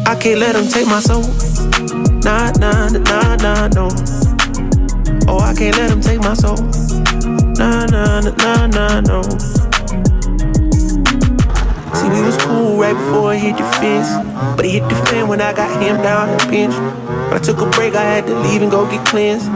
I can't let them take my soul. Nah, nah, nah, nah, no. Oh, I can't let them take my soul. Nah, nah, nah, nah, no. See, we was cool right before it hit the fence, but it hit the fan when I got him down in the bench. But I took a break, I had to leave and go get cleansed.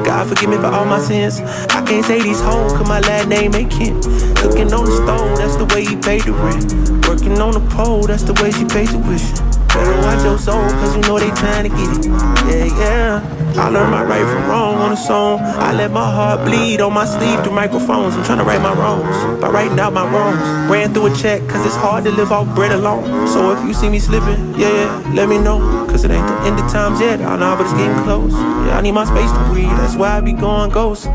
God forgive me for all my sins. I can't say these hoes, cause my last name ain't Kent. Cooking on the stove, that's the way he paid the rent. Working on the pole, that's the way she paid tuition. Better watch your soul, cause you know they trying to get it. Yeah, yeah. I learned my right from wrong on a song. I let my heart bleed on my sleeve through microphones. I'm trying to right my wrongs by writing out my wrongs. Ran through a check, cause it's hard to live off bread alone. So if you see me slipping, yeah, let me know. Cause it ain't the end of times yet, I know, but it's getting close. Yeah, I need my space to breathe, that's why I be going ghost.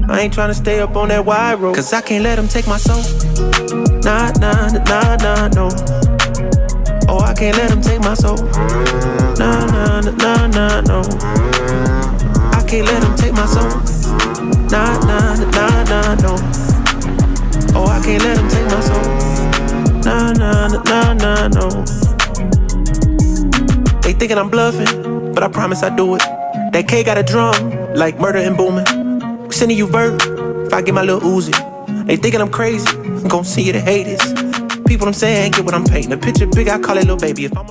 I ain't trying to stay up on that wide road, cause I can't let them take my soul. Nah, nah, nah, nah, no. Oh, I can't let them take my soul. Nah, nah, nah, nah, no. I can't let them take my soul. Nah, nah, nah, nah, no. Oh, I can't let them take my soul. Nah, nah, nah, nah, no. They thinking I'm bluffing, but I promise I do it. That K got a drum, like murder and booming. Sending you vert, if I get my little Uzi. They thinking I'm crazy, I'm gon' see you the haters. People I'm saying get what I'm painting. A picture big, I call it little baby. If I'm